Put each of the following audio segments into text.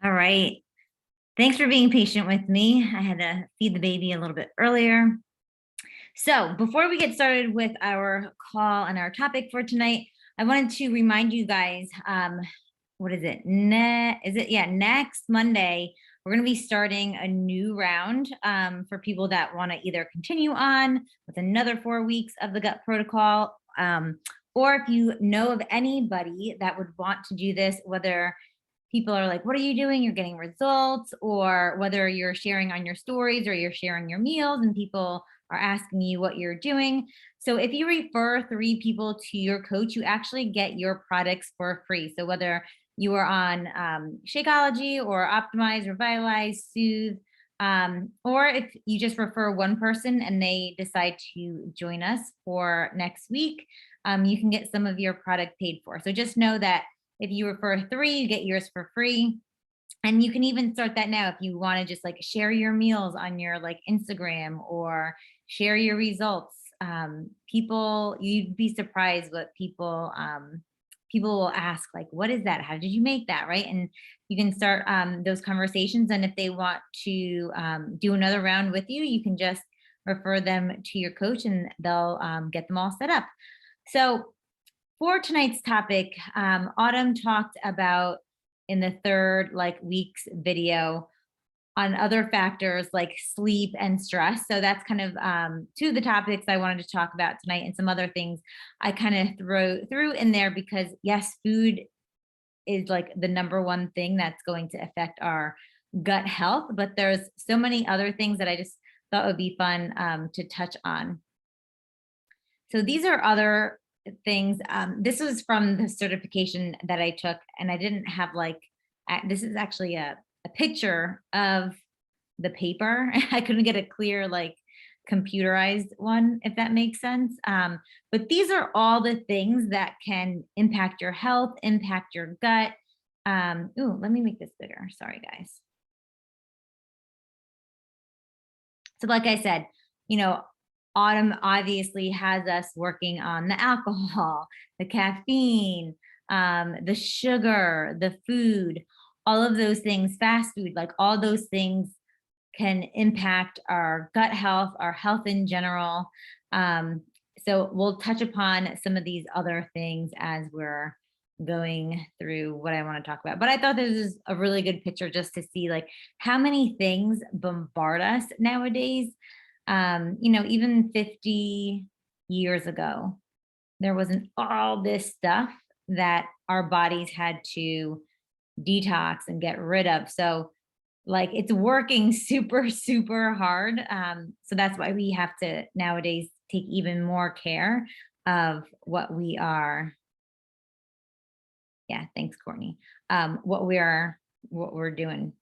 All right. Thanks for being patient with me. I had to feed the baby a little bit earlier. So before we get started with our call and our topic for tonight, I wanted to remind you guys, what is it? Next Monday, we're going to be starting a new round for people that want to either continue on with another 4 weeks of the gut protocol, or if you know of anybody that would want to do this, whether people are like, what are you doing? You're getting results, or whether you're sharing on your stories or you're sharing your meals and people are asking you what you're doing. So if you refer 3 people to your coach, you actually get your products for free. So whether you are on Shakeology or Optimize, Revitalize, Soothe, or if you just refer one person and they decide to join us for next week, you can get some of your product paid for. So just know that if you refer 3, you get yours for free. And you can even start that now if you want to just like share your meals on your like Instagram or share your results. People, you'd be surprised what people will ask, like, what is that? How did you make that? Right. And you can start those conversations. And if they want to do another round with you, you can just refer them to your coach and they'll get them all set up. So for tonight's topic, Autumn talked about in the third week's video on other factors like sleep and stress. So that's kind of 2 of the topics I wanted to talk about tonight, and some other things I kind of threw in there because yes, food is like the number one thing that's going to affect our gut health, but there's so many other things that I just thought would be fun to touch on. So these are other things. This was from the certification that I took, and I didn't have this is actually a picture of the paper. I couldn't get a clear computerized one, if that makes sense. But these are all the things that can impact your health, impact your gut. Ooh, let me make this bigger. Sorry, guys. So like I said, Autumn obviously has us working on the alcohol, the caffeine, the sugar, the food, all of those things, fast food, like all those things can impact our gut health, our health in general. So we'll touch upon some of these other things as we're going through what I want to talk about. But I thought this is a really good picture just to see how many things bombard us nowadays. Even 50 years ago, there wasn't all this stuff that our bodies had to detox and get rid of. So it's working super, super hard. So that's why we have to nowadays take even more care of what we are. Yeah, thanks, Courtney. What we're doing.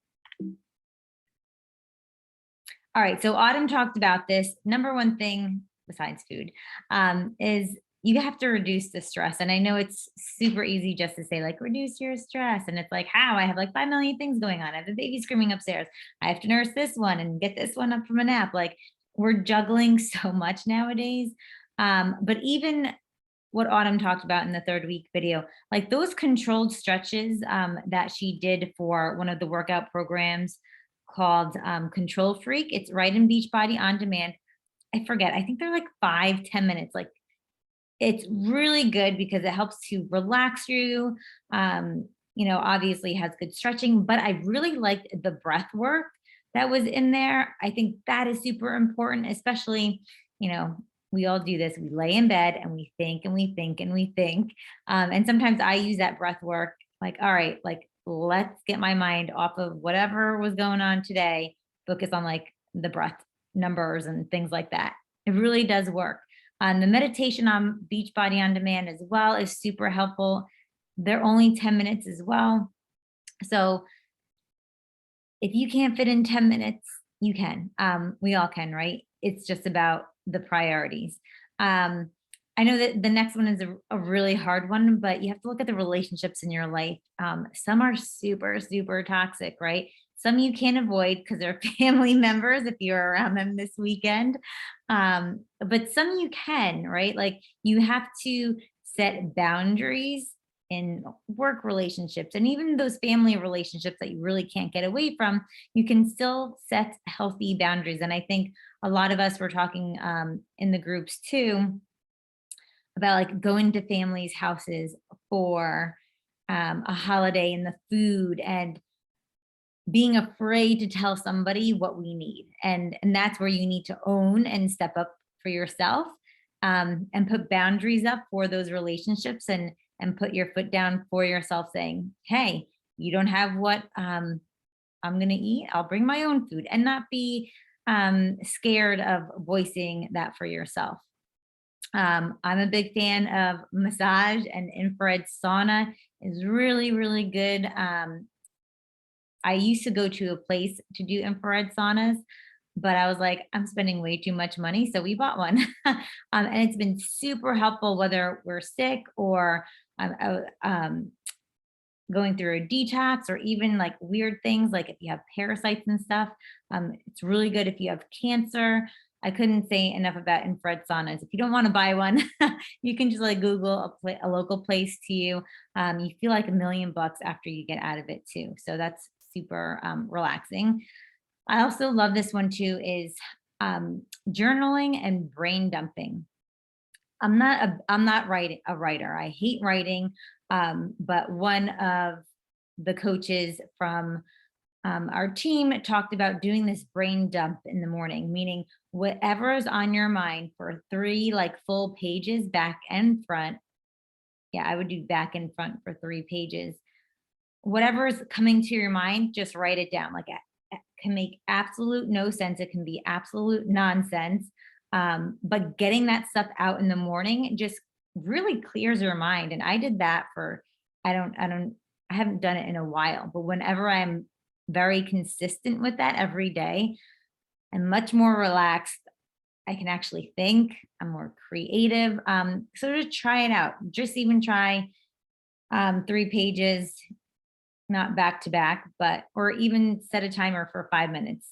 All right, so Autumn talked about this. Number one thing besides food is you have to reduce the stress. And I know it's super easy just to say reduce your stress. And it's how? I have 5 million things going on. I have a baby screaming upstairs. I have to nurse this one and get this one up from a nap. We're juggling so much nowadays. But even what Autumn talked about in the third week video, those controlled stretches that she did for one of the workout programs called Control Freak. It's right in Beachbody On Demand. I forget, I think they're 5-10 minutes. It's really good because it helps to relax you. Obviously has good stretching, but I really liked the breath work that was in there. I think that is super important, especially, we all do this. We lay in bed and we think and we think and we think. And sometimes I use that breath work, all right, let's get my mind off of whatever was going on today, focus on the breath numbers and things like that. It really does work. The meditation on Beachbody On Demand as well is super helpful. They're only 10 minutes as well. So if you can't fit in 10 minutes, you can. We all can, right? It's just about the priorities. I know that the next one is a really hard one, but you have to look at the relationships in your life. Some are super, super toxic, right? Some you can't avoid because they're family members if you're around them this weekend. But some you can, right? You have to set boundaries in work relationships, and even those family relationships that you really can't get away from, you can still set healthy boundaries. And I think a lot of us were talking in the groups too about like going to families' houses for a holiday and the food, and being afraid to tell somebody what we need. And that's where you need to own and step up for yourself, and put boundaries up for those relationships, and put your foot down for yourself, saying, hey, you don't have what I'm going to eat, I'll bring my own food, and not be scared of voicing that for yourself. I'm a big fan of massage, and infrared sauna is really, really good. I used to go to a place to do infrared saunas, but I was like, I'm spending way too much money. So we bought one. And it's been super helpful, whether we're sick or going through a detox, or even like weird things like if you have parasites and stuff. It's really good if you have cancer. I couldn't say enough about infrared saunas. If you don't want to buy one, you can just like Google a local place to you. You feel like $1,000,000 after you get out of it too. So that's super relaxing. I also love this one too, is journaling and brain dumping. I'm not a writer. I hate writing. But one of the coaches from our team talked about doing this brain dump in the morning, meaning whatever is on your mind for 3 like full pages, back and front. Yeah, I would do back and front for 3 pages. Whatever is coming to your mind, just write it down. Like it can make absolute no sense. It can be absolute nonsense. But getting that stuff out in the morning just really clears your mind. And I did that for, I haven't done it in a while, but whenever I'm very consistent with that every day, I'm much more relaxed. I can actually think. I'm more creative. So just try it out. Just even try 3 pages, not back to back, but, or even set a timer for 5 minutes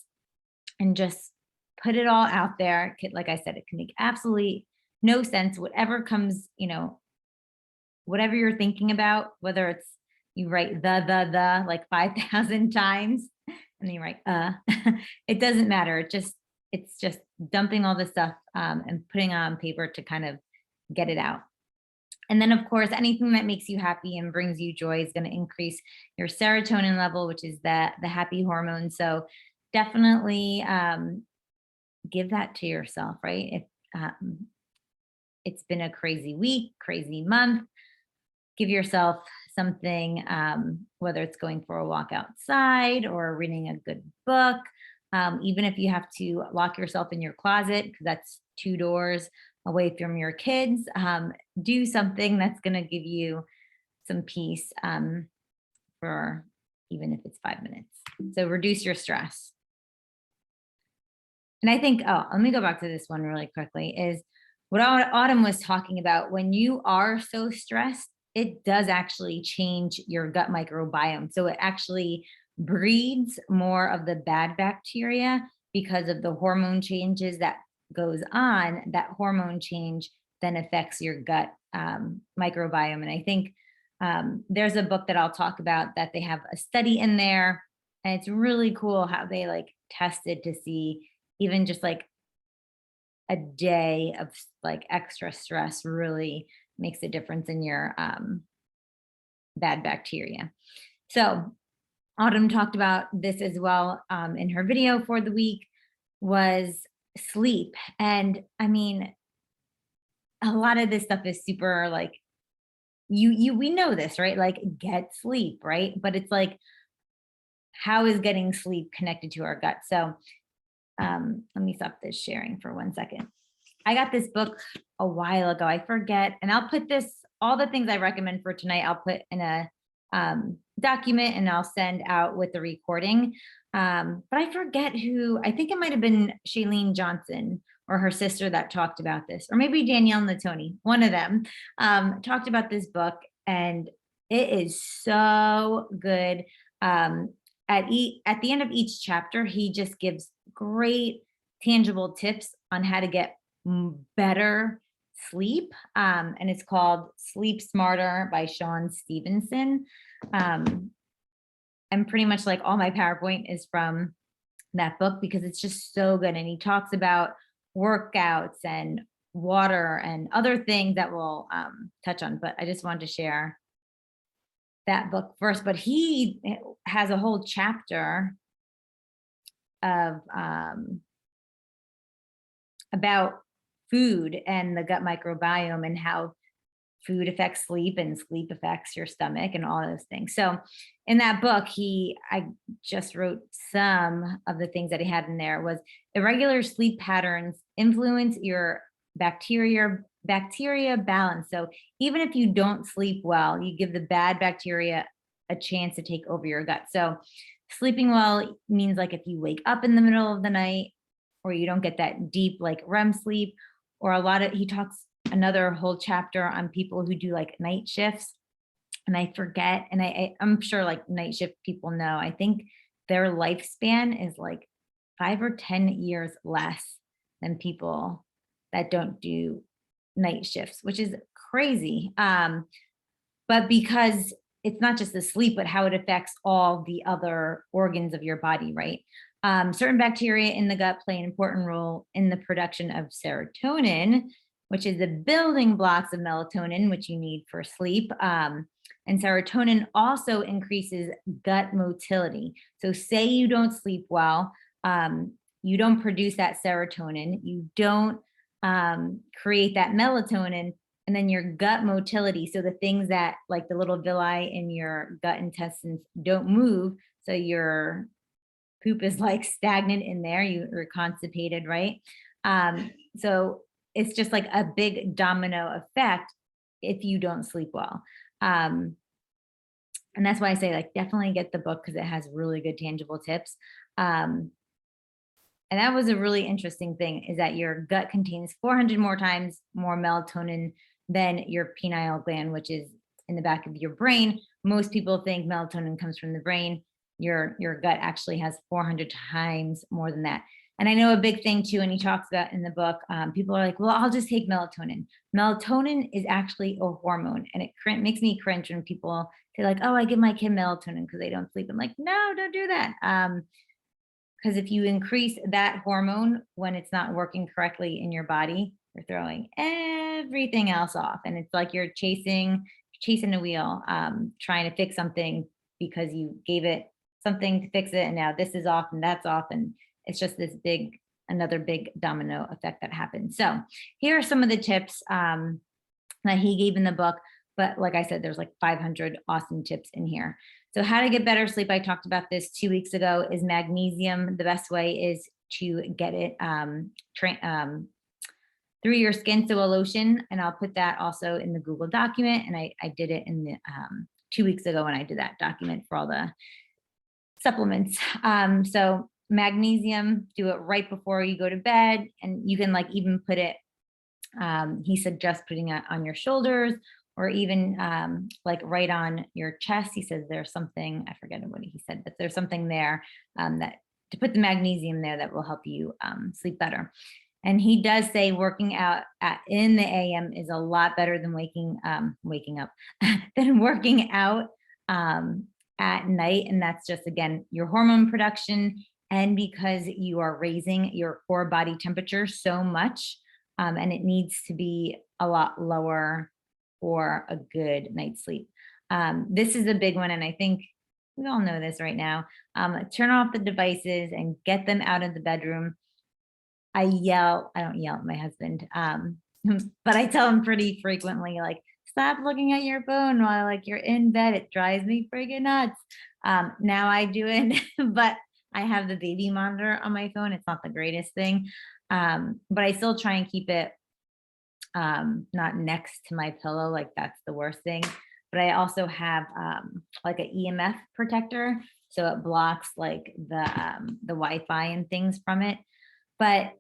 and just put it all out there. Like I said, it can make absolutely no sense. Whatever comes, whatever you're thinking about, whether it's you write the like 5,000 times, and then you write it doesn't matter. It's just dumping all the stuff and putting on paper to kind of get it out. And then, of course, anything that makes you happy and brings you joy is going to increase your serotonin level, which is the happy hormone. So definitely give that to yourself, right? If it's been a crazy week, crazy month, give yourself something, whether it's going for a walk outside or reading a good book. Even if you have to lock yourself in your closet, because that's 2 doors away from your kids, do something that's going to give you some peace, for even if it's 5 minutes. So reduce your stress. And I think, let me go back to this one really quickly, is what Autumn was talking about. When you are so stressed, it does actually change your gut microbiome. So it actually breeds more of the bad bacteria because of the hormone changes that goes on. That hormone change then affects your gut microbiome. And I think there's a book that I'll talk about that they have a study in there, and it's really cool how they like tested to see even just like a day of like extra stress really makes a difference in your bad bacteria. So Autumn talked about this as well in her video for the week, was sleep. And I mean, a lot of this stuff is super like, we know this, right? Like get sleep, right? But it's like, how is getting sleep connected to our gut? So let me stop this sharing for 1 second. I got this book a while ago. I forget, and I'll put all the things I recommend for tonight, I'll put in a document and I'll send out with the recording. But I forget who, I think it might have been Shailene Johnson or her sister that talked about this, or maybe Danielle Natoni, one of them, talked about this book, and it is so good. At the end of each chapter, he just gives great tangible tips on how to get better sleep, and it's called Sleep Smarter by Sean Stevenson. And pretty much like all my PowerPoint is from that book because it's just so good. And he talks about workouts and water and other things that we'll touch on, but I just wanted to share that book first. But he has a whole chapter of about food and the gut microbiome and how food affects sleep and sleep affects your stomach and all those things. So in that book, I just wrote some of the things that he had in there. Was irregular sleep patterns influence your bacteria balance. So even if you don't sleep well, you give the bad bacteria a chance to take over your gut. So sleeping well means like if you wake up in the middle of the night or you don't get that deep like REM sleep, or he talks another whole chapter on people who do like night shifts. And I forget, and I'm sure like night shift people know, I think their lifespan is like 5 or 10 years less than people that don't do night shifts, which is crazy. But because it's not just the sleep, but how it affects all the other organs of your body, right? Certain bacteria in the gut play an important role in the production of serotonin, which is the building blocks of melatonin, which you need for sleep. And serotonin also increases gut motility. So say you don't sleep well, you don't produce that serotonin, you don't create that melatonin, and then your gut motility. So the things that like the little villi in your gut intestines don't move. So your poop is like stagnant in there, you're constipated, right? So it's just like a big domino effect if you don't sleep well. And that's why I say like definitely get the book because it has really good tangible tips. And that was a really interesting thing, is that your gut contains 400 more times more melatonin than your pineal gland, which is in the back of your brain. Most people think melatonin comes from the brain. Your gut actually has 400 times more than that. And I know a big thing too, and he talks about in the book, people are like, well, I'll just take melatonin. Melatonin is actually a hormone, and it makes me cringe when people say like, oh, I give my kid melatonin because they don't sleep. I'm like, no, don't do that. Because if you increase that hormone when it's not working correctly in your body, you're throwing everything else off. And it's like you're chasing a wheel, trying to fix something because you gave it something to fix it. And now this is off and that's off. And it's just this another big domino effect that happens. So here are some of the tips that he gave in the book. But like I said, there's like 500 awesome tips in here. So how to get better sleep, I talked about this 2 weeks ago, is magnesium. The best way is to get it through your skin, so a lotion, and I'll put that also in the Google document. And I did it in the 2 weeks ago when I did that document for all the supplements. So magnesium, do it right before you go to bed, and you can like even put it, he suggests putting it on your shoulders, or even like right on your chest. He says there's something, I forget what he said, but there's something there that to put the magnesium there that will help you sleep better. And he does say working out in the AM is a lot better than waking up, than working out at night. And that's just, again, your hormone production, and because you are raising your core body temperature so much, and it needs to be a lot lower for a good night's sleep. This is a big one, and I think we all know this right now. Turn off the devices and get them out of the bedroom. I don't yell at my husband, but I tell him pretty frequently, like, stop looking at your phone while like you're in bed. It drives me friggin' nuts. Now I do it, but I have the baby monitor on my phone. It's not the greatest thing, but I still try and keep it not next to my pillow, like that's the worst thing. But I also have like an EMF protector, so it blocks like the Wi-Fi and things from it. But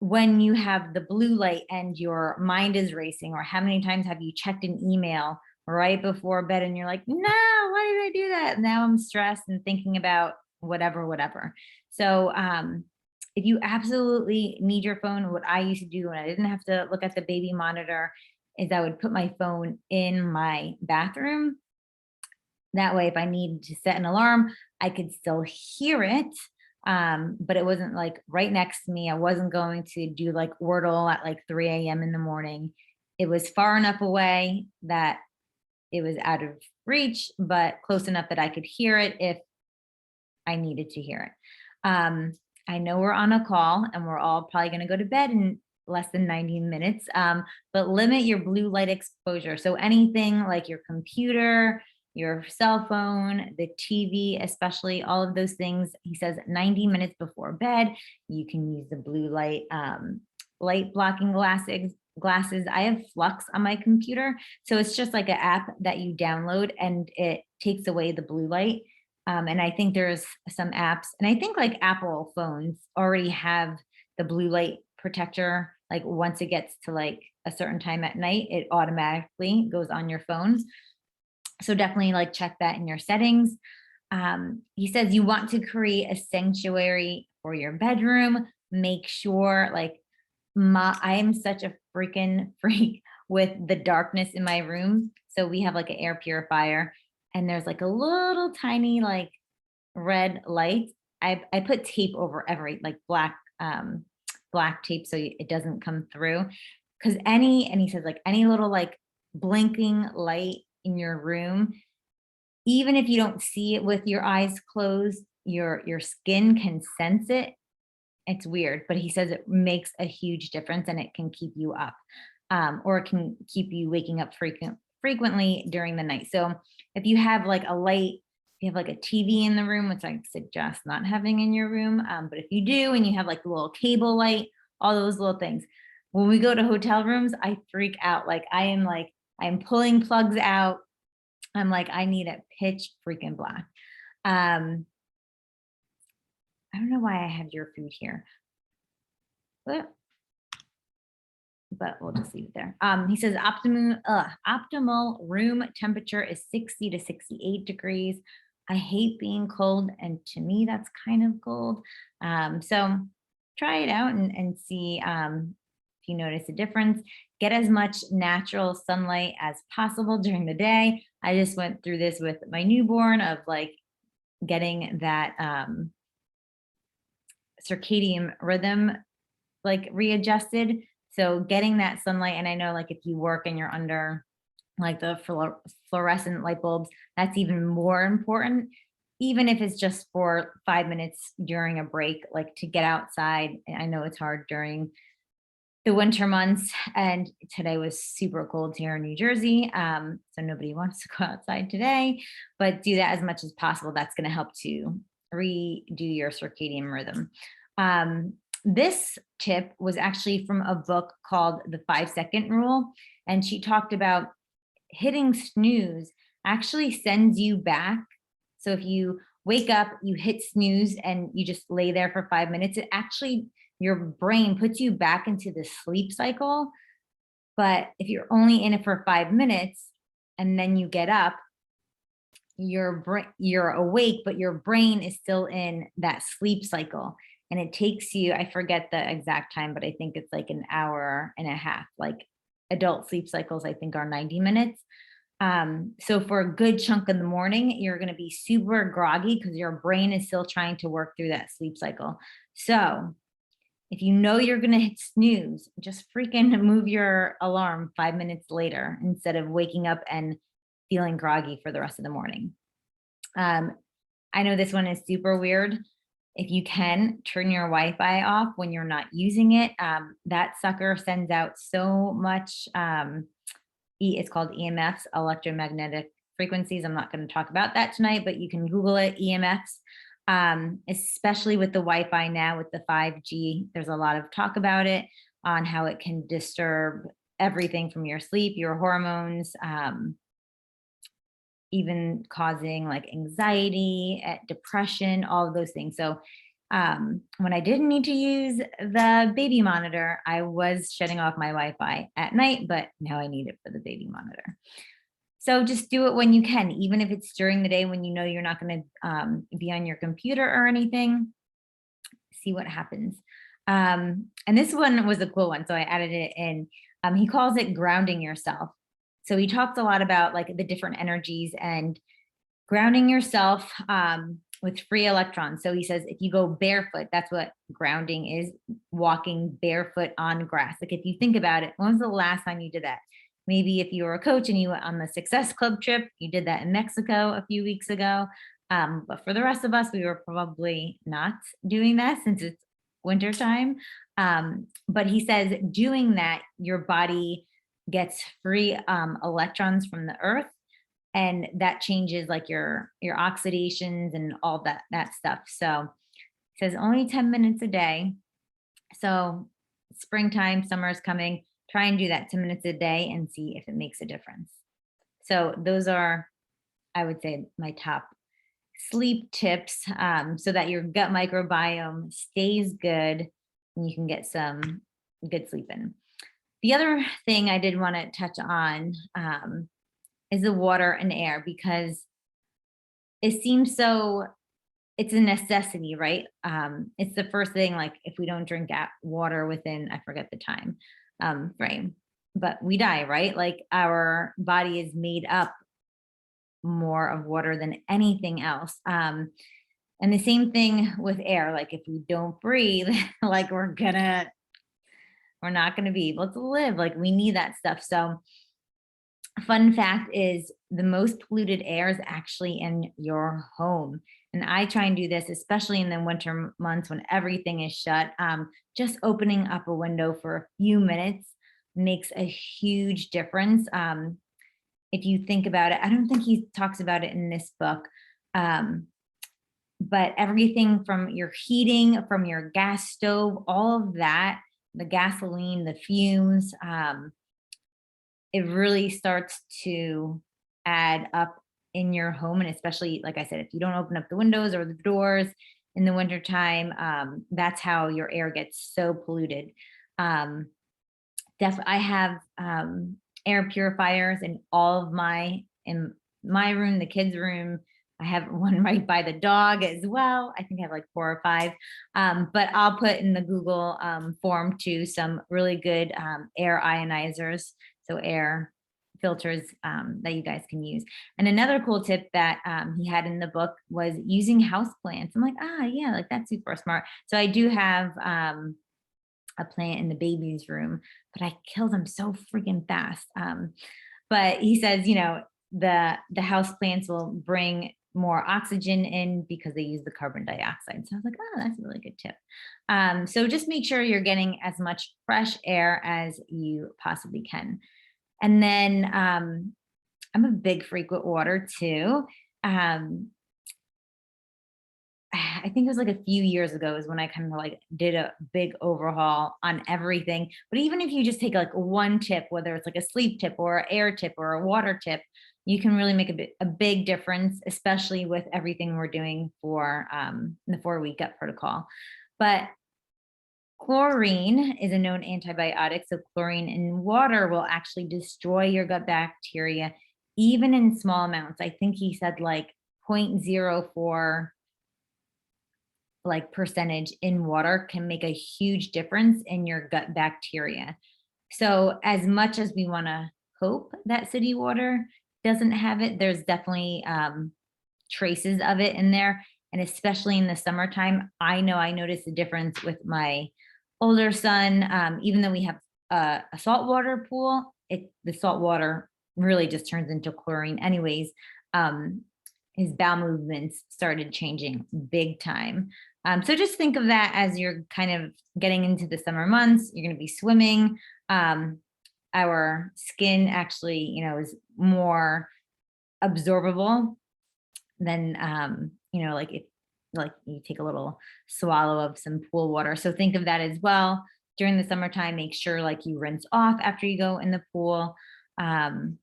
when you have the blue light and your mind is racing, or how many times have you checked an email right before bed and you're like, no, why did I do that? Now I'm stressed and thinking about whatever. So if you absolutely need your phone, what I used to do when I didn't have to look at the baby monitor is I would put my phone in my bathroom. That way, if I needed to set an alarm, I could still hear it. But it wasn't like right next to me. I wasn't going to do like Wordle at like 3 a.m. in the morning. It was far enough away that it was out of reach, but close enough that I could hear it if I needed to hear it. I know we're on a call and we're all probably going to go to bed in less than 90 minutes, but limit your blue light exposure. So anything like your computer, your cell phone, the TV, especially all of those things, he says 90 minutes before bed, you can use the blue light, light blocking glasses. I have Flux on my computer. So it's just like an app that you download and it takes away the blue light. And I think there's some apps, and I think like Apple phones already have the blue light protector. Like once it gets to like a certain time at night, it automatically goes on your phones. So definitely like check that in your settings. He says you want to create a sanctuary for your bedroom. Make sure like I am such a freaking freak with the darkness in my room. So we have like an air purifier and there's like a little tiny like red light. I put tape over every like black tape so it doesn't come through. Cause and he says like any little like blinking light in your room, even if you don't see it with your eyes closed, your skin can sense it. It's weird, but he says it makes a huge difference and it can keep you up, or it can keep you waking up frequently during the night. So if you have like a light, if you have like a TV in the room, which I suggest not having in your room, but if you do and you have like the little cable light, all those little things. When we go to hotel rooms, I freak out. Like I'm pulling plugs out. I'm like, I need it pitch freaking black. I don't know why I have your food here, but we'll just leave it there. He says optimal room temperature is 60 to 68 degrees. I hate being cold, and to me, that's kind of cold. So try it out and see if you notice a difference. Get as much natural sunlight as possible during the day. I just went through this with my newborn of like getting that circadian rhythm like readjusted. So getting that sunlight, and I know like if you work and you're under like the fluorescent light bulbs, that's even more important, even if it's just for 5 minutes during a break, like to get outside. I know it's hard during the winter months, and today was super cold here in New Jersey. So nobody wants to go outside today, but do that as much as possible. That's going to help to redo your circadian rhythm. This tip was actually from a book called The 5-Second Rule. And she talked about hitting snooze actually sends you back. So if you wake up, you hit snooze and you just lay there for 5 minutes, it actually, your brain puts you back into the sleep cycle. But if you're only in it for 5 minutes and then you get up, you're awake, but your brain is still in that sleep cycle. And it takes you, I forget the exact time, but I think it's like an hour and a half. Like adult sleep cycles, I think are 90 minutes. So for a good chunk in the morning, you're going to be super groggy because your brain is still trying to work through that sleep cycle. So if you know you're going to hit snooze, just freaking move your alarm 5 minutes later instead of waking up and feeling groggy for the rest of the morning. I know this one is super weird. If you can, turn your Wi-Fi off when you're not using it. That sucker sends out so much, it's called EMFs, electromagnetic frequencies. I'm not going to talk about that tonight, but you can Google it, EMFs, especially with the Wi-Fi now with the 5G. There's a lot of talk about it on how it can disturb everything from your sleep, your hormones, even causing like anxiety, depression, all of those things. So when I didn't need to use the baby monitor, I was shutting off my Wi-Fi at night, but now I need it for the baby monitor. So just do it when you can, even if it's during the day when you know you're not going to be on your computer or anything. see what happens. And this one was a cool one, so I added it in. He calls it grounding yourself. So he talks a lot about like the different energies and grounding yourself with free electrons. So he says if you go barefoot, that's what grounding is, walking barefoot on grass. Like if you think about it, when was the last time you did that? Maybe if you were a coach and you went on the Success Club trip, you did that in Mexico a few weeks ago. But for the rest of us, we were probably not doing that since it's wintertime. But he says doing that, your body gets free electrons from the earth, and that changes like your oxidations and all that stuff. So it says only 10 minutes a day. So springtime, summer is coming, try and do that 10 minutes a day and see if it makes a difference. So those are, I would say, my top sleep tips, so that your gut microbiome stays good and you can get some good sleep in. The other thing I did want to touch on is the water and air, because it seems so, it's a necessity, right? It's the first thing, like if we don't drink water within, I forget the time frame, but we die, right? Like our body is made up more of water than anything else. And the same thing with air, like if we don't breathe, like we're not gonna be able to live. Like we need that stuff. So fun fact is the most polluted air is actually in your home. And I try and do this, especially in the winter months when everything is shut. Just opening up a window for a few minutes makes a huge difference. If you think about it, I don't think he talks about it in this book, but everything from your heating, from your gas stove, all of that, the gasoline, the fumes, it really starts to add up in your home. And especially, like I said, if you don't open up the windows or the doors in the wintertime, that's how your air gets so polluted. I have air purifiers in my room, the kids' room. I have one right by the dog as well. I think I have like 4 or 5. But I'll put in the Google form too some really good air ionizers, so air filters that you guys can use. And another cool tip that he had in the book was using house plants. I'm like, yeah, like that's super smart. So I do have a plant in the baby's room, but I kill them so freaking fast. But he says, the house plants will bring more oxygen in because they use the carbon dioxide. So I was like, that's a really good tip. So just make sure you're getting as much fresh air as you possibly can. And then I'm a big freak with water too. I think it was like a few years ago is when I kind of like did a big overhaul on everything. But even if you just take like one tip, whether it's like a sleep tip or an air tip or a water tip, you can really make a big difference, especially with everything we're doing for the 4-week gut protocol. But chlorine is a known antibiotic. So chlorine in water will actually destroy your gut bacteria, even in small amounts. I think he said like 0.04 like percentage in water can make a huge difference in your gut bacteria. So as much as we want to hope that city water doesn't have it, there's definitely traces of it in there. And especially in the summertime, I know I noticed the difference with my older son. Even though we have a saltwater pool, the salt water really just turns into chlorine anyways. His bowel movements started changing big time. So just think of that as you're kind of getting into the summer months. You're going to be swimming. Our skin actually, is more absorbable than, like you take a little swallow of some pool water. So think of that as well. During the summertime, make sure like you rinse off after you go in the pool. And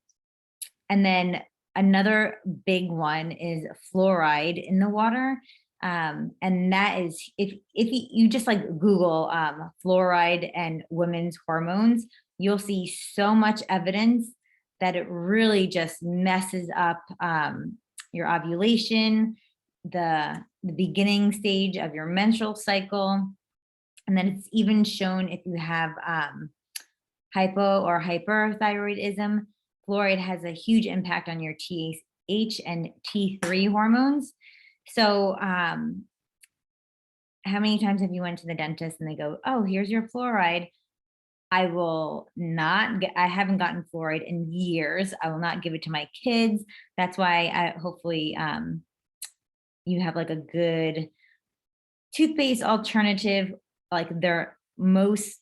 then another big one is fluoride in the water. And that is, if you just like Google fluoride and women's hormones, you'll see so much evidence that it really just messes up your ovulation, the the beginning stage of your menstrual cycle. And then it's even shown if you have hypo or hyperthyroidism, fluoride has a huge impact on your TSH and T3 hormones. So how many times have you went to the dentist and they go, oh, here's your fluoride? I haven't gotten fluoride in years. I will not give it to my kids. That's why hopefully you have like a good toothpaste alternative. Like they're most,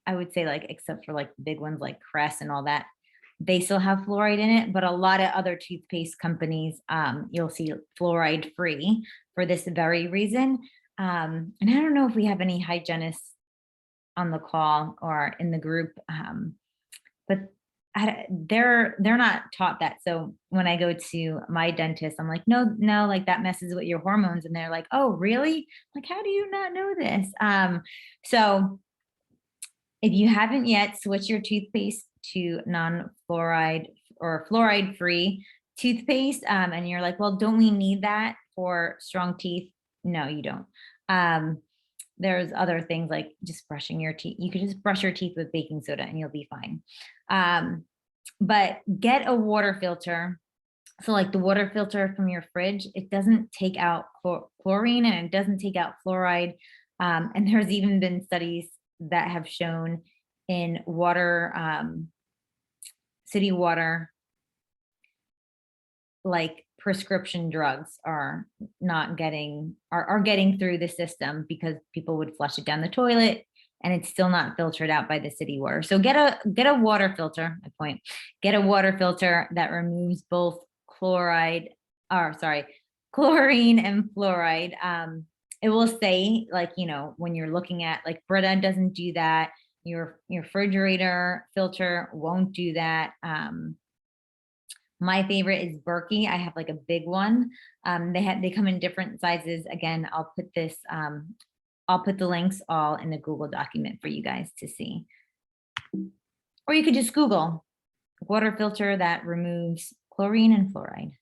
I would say, like, except for like big ones like Crest and all that, they still have fluoride in it, but a lot of other toothpaste companies, you'll see fluoride free for this very reason. And I don't know if we have any hygienists on the call or in the group, but they're not taught that. So when I go to my dentist, I'm like, no, like that messes with your hormones. And they're like, oh, really? Like, how do you not know this? So if you haven't yet, switch your toothpaste to non-fluoride or fluoride-free toothpaste. And you're like, well, don't we need that for strong teeth? No, you don't. There's other things like just brushing your teeth. You could just brush your teeth with baking soda and you'll be fine. But get a water filter. So like the water filter from your fridge, it doesn't take out chlorine and it doesn't take out fluoride. And there's even been studies that have shown in water, city water, like prescription drugs are getting through the system because people would flush it down the toilet and it's still not filtered out by the city water. So get a water filter, get a water filter that removes both chlorine and fluoride. It will say, like, when you're looking at, like, Brita doesn't do that. Your refrigerator filter won't do that. My favorite is Berkey. I have like a big one. They come in different sizes. Again, I'll put the links all in the Google document for you guys to see. Or you could just Google water filter that removes chlorine and fluoride.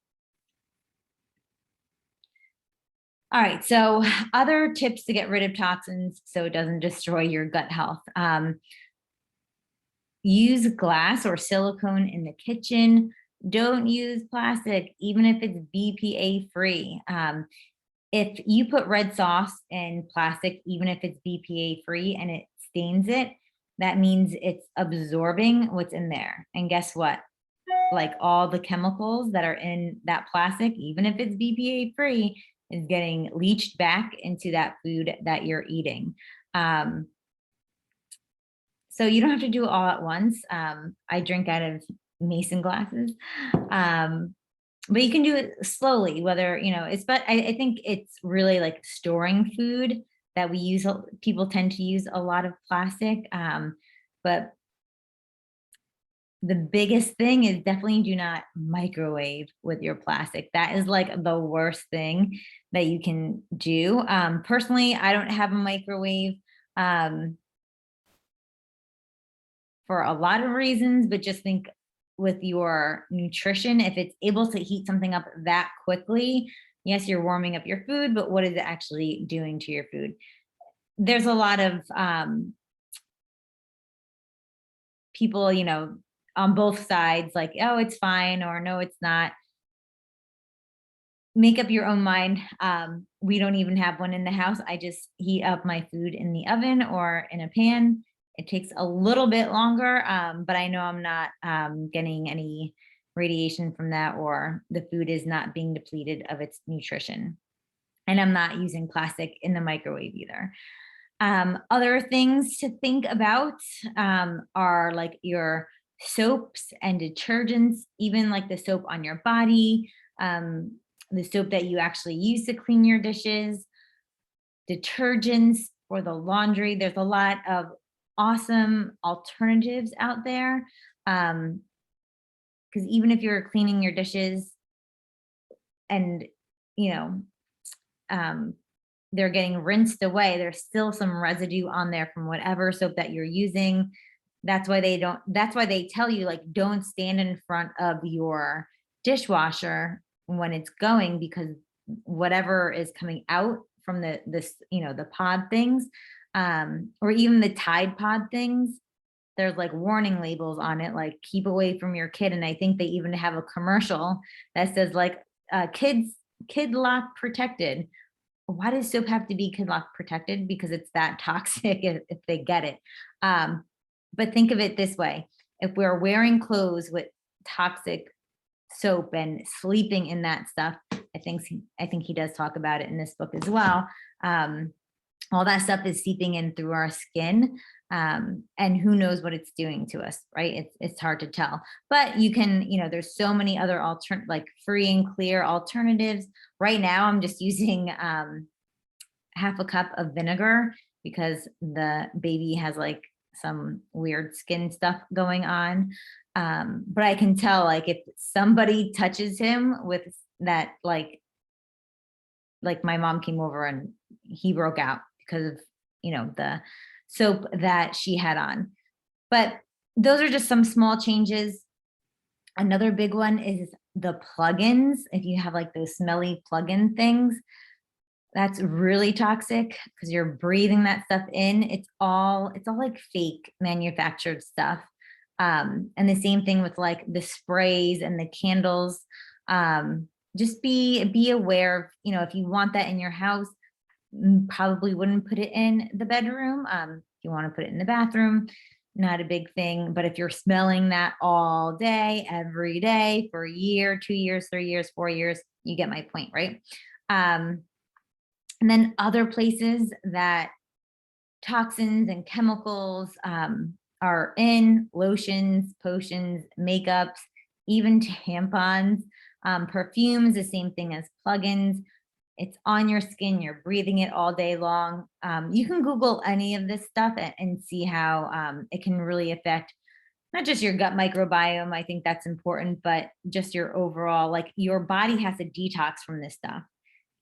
All right, so other tips to get rid of toxins so it doesn't destroy your gut health. Use glass or silicone in the kitchen. Don't use plastic, even if it's BPA free. If you put red sauce in plastic, even if it's BPA free and it stains it, that means it's absorbing what's in there. And guess what? Like all the chemicals that are in that plastic, even if it's BPA free, is getting leached back into that food that you're eating. So you don't have to do it all at once. I drink out of mason glasses, but you can do it slowly, whether, but I think it's really like storing food that people tend to use a lot of plastic. But the biggest thing is definitely do not microwave with your plastic. That is like the worst thing that you can do. Personally, I don't have a microwave for a lot of reasons, but just think with your nutrition, if it's able to heat something up that quickly, yes, you're warming up your food, but what is it actually doing to your food? There's a lot of people, on both sides, like, oh, it's fine, or no, it's not. Make up your own mind. We don't even have one in the house. I just heat up my food in the oven or in a pan. It takes a little bit longer, but I know I'm not getting any radiation from that, or the food is not being depleted of its nutrition. And I'm not using plastic in the microwave either. Other things to think about are like your soaps and detergents, even like the soap on your body, the soap that you actually use to clean your dishes, detergents for the laundry. There's a lot of awesome alternatives out there. Because even if you're cleaning your dishes and, they're getting rinsed away, there's still some residue on there from whatever soap that you're using. That's why they tell you, like, don't stand in front of your dishwasher when it's going, because whatever is coming out from the pod things, or even the Tide Pod things. There's like warning labels on it, like keep away from your kid. And I think they even have a commercial that says like kid lock protected. Why does soap have to be kid lock protected? Because it's that toxic if they get it. But think of it this way. If we're wearing clothes with toxic soap and sleeping in that stuff, I think he does talk about it in this book as well. All that stuff is seeping in through our skin, and who knows what it's doing to us, right? It's hard to tell, but you can, there's so many other like free and clear alternatives. Right now, I'm just using half a cup of vinegar because the baby has like some weird skin stuff going on. But I can tell, like, if somebody touches him with that, like my mom came over and he broke out because of, the soap that she had on. But those are just some small changes. Another big one is the plugins. If you have like those smelly plug-in things, that's really toxic because you're breathing that stuff in. It's all like fake manufactured stuff. And the same thing with like the sprays and the candles. Just be aware of, if you want that in your house, probably wouldn't put it in the bedroom. If you want to put it in the bathroom, not a big thing. But if you're smelling that all day, every day for a year, 2 years, 3 years, 4 years, you get my point, right? And then other places that toxins and chemicals are in: lotions, potions, makeups, even tampons, perfumes, the same thing as plugins. It's on your skin, you're breathing it all day long. You can Google any of this stuff and see how it can really affect not just your gut microbiome. I think that's important, but just your overall, like, your body has to detox from this stuff.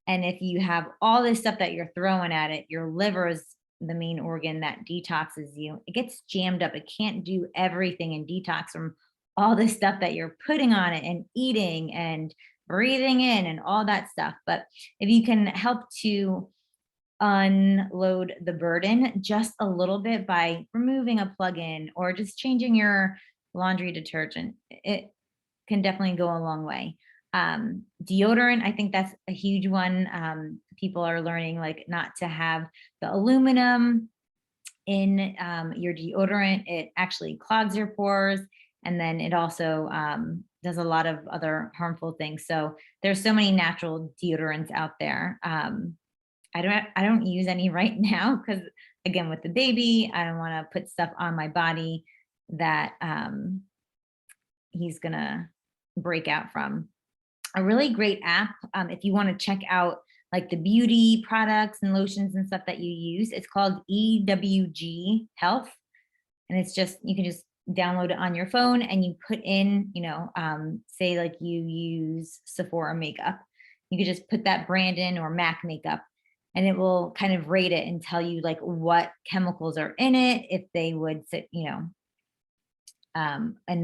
And if you have all this stuff that you're throwing at it, your liver is the main organ that detoxes you. It gets jammed up. It can't do everything and detox from all this stuff that you're putting on it and eating and breathing in and all that stuff. But if you can help to unload the burden just a little bit by removing a plug-in or just changing your laundry detergent, it can definitely go a long way. Deodorant, I think that's a huge one. People are learning, like, not to have the aluminum in your deodorant. It actually clogs your pores, and then it also does a lot of other harmful things. So there's so many natural deodorants out there. I don't use any right now because, again, with the baby, I don't want to put stuff on my body that he's gonna break out from. A really great app, if you want to check out like the beauty products and lotions and stuff that you use, it's called EWG Health. And it's just, you can just download it on your phone and you put in, say like you use Sephora makeup. You could just put that brand in, or MAC makeup, and it will kind of rate it and tell you like what chemicals are in it, if they would sit, and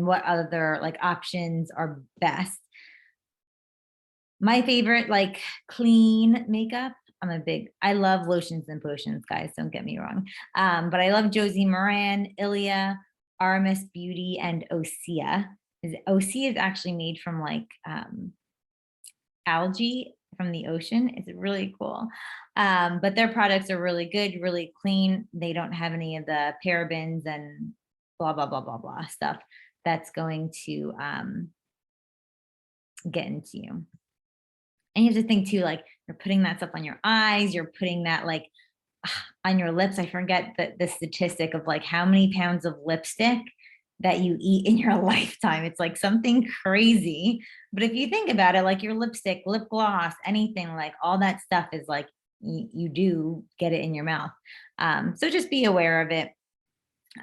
what other like options are best. My favorite, like, clean makeup, I love lotions and potions, guys, don't get me wrong. But I love Josie Maran, Ilia, Aramis Beauty, and Osea. Osea is actually made from like algae from the ocean. It's really cool. But their products are really good, really clean. They don't have any of the parabens and blah, blah, blah, blah, blah stuff that's going to get into you. And you have to think too, like, you're putting that stuff on your eyes, you're putting that like on your lips. I forget the statistic of like how many pounds of lipstick that you eat in your lifetime. It's like something crazy. But if you think about it, like your lipstick, lip gloss, anything, like all that stuff is like, you do get it in your mouth. So just be aware of it.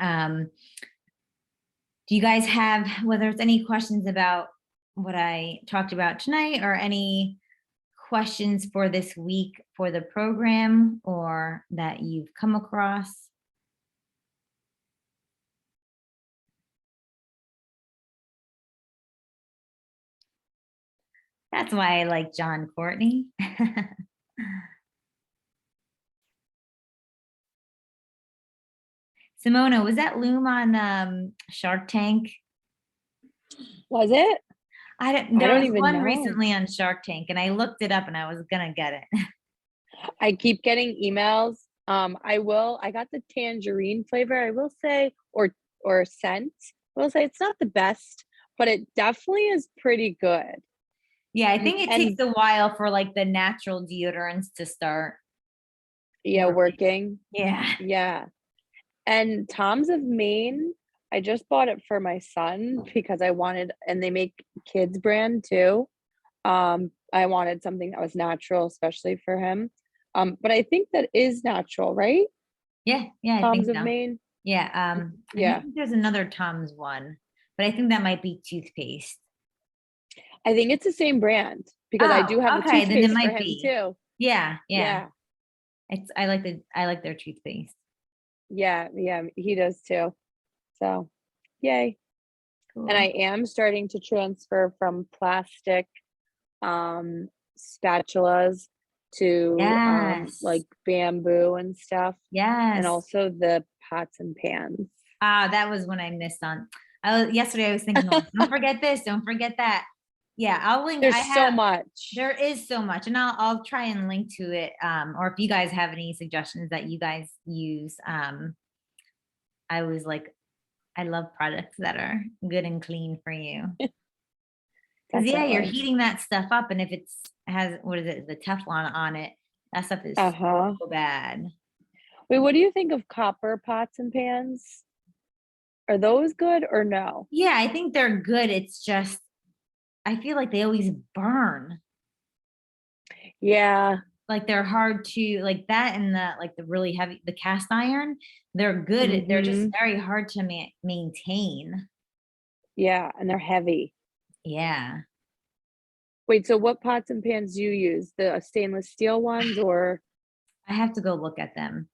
Do you guys have, whether it's any questions about what I talked about tonight, or any questions for this week for the program, or that you've come across? That's why I like John Courtney. Simona, was that Loom on Shark Tank? Was it? I There don't was even one know. recently on Shark Tank and I looked it up and I was gonna get it. I keep getting emails. I got the tangerine flavor, I will say, or scent. I will say it's not the best, but it definitely is pretty good. Yeah, I think it takes And a while for like the natural deodorants to start yeah, working. working. Yeah. Yeah. And Tom's of Maine, I just bought it for my son because I wanted, and they make kids brand too. I wanted something that was natural, especially for him. But I think that is natural, right? Yeah, yeah, I Tom's think of so. Maine. Yeah, I Yeah. think there's another Tom's one, but I think that might be toothpaste. I think it's the same brand because I do Oh, have a okay, then it toothpaste for might him be. too. Yeah, yeah. Yeah. I like their toothpaste. Yeah. Yeah. He does too. So, yay. And I Cool. am starting to transfer from plastic spatulas to Yes. like bamboo and stuff, and Yes. also the pots and pans. Ah, that was when I missed on. Yesterday I was thinking, like, don't forget this, don't forget that. Yeah, I'll link. There's so much. There is so much, and I'll try and link to it. Or if you guys have any suggestions that you guys use, I was like, I love products that are good and clean for you. Because yeah, you're Definitely. heating that stuff up, and if it's has what is it, the Teflon on it, that stuff is Uh-huh. so bad. Wait, what do you think of copper pots and pans? Are those good or no? Yeah, I think they're good. It's just I feel like they always burn. Yeah. Like they're hard to like that and the really heavy the cast iron. They're good. They're just Mm-hmm. very hard to maintain. Yeah, and they're heavy. Yeah. Wait, so what pots and pans do you use? The stainless steel ones or I have to go look at them.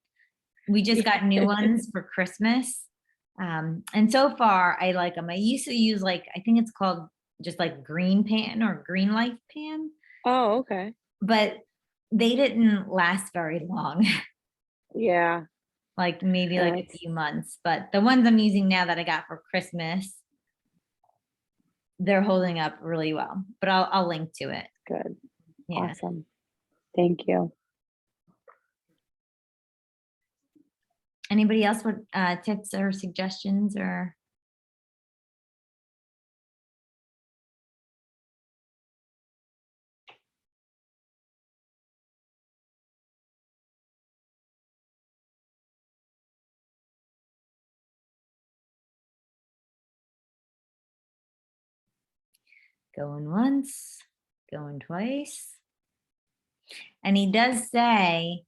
We just got new ones for Christmas. And so far I like them. I used to use like, I think it's called just like green pan or green life pan, Oh, okay. but they didn't last very long, Yeah. like maybe like a That's few months. But the ones I'm using now that I got for Christmas, they're holding up really well, but I'll link to it. good. Yeah. Awesome. Thank you. Anybody else with tips or suggestions or? Going once, going twice. And he does say,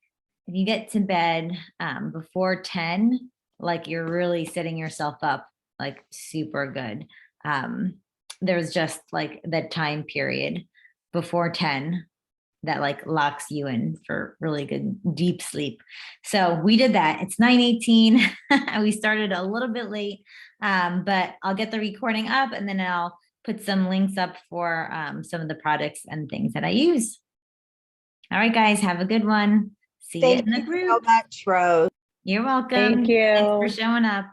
if you get to bed before 10, like you're really setting yourself up like super good. There's just like that time period before 10 that like locks you in for really good deep sleep. So we did that. It's 9:18. We started a little bit late, but I'll get the recording up and then I'll put some links up for some of the products and things that I use. All right, guys, have a good one. See you in Thank the you so group. much, Rose. You're welcome. Thank Thanks for you. showing up.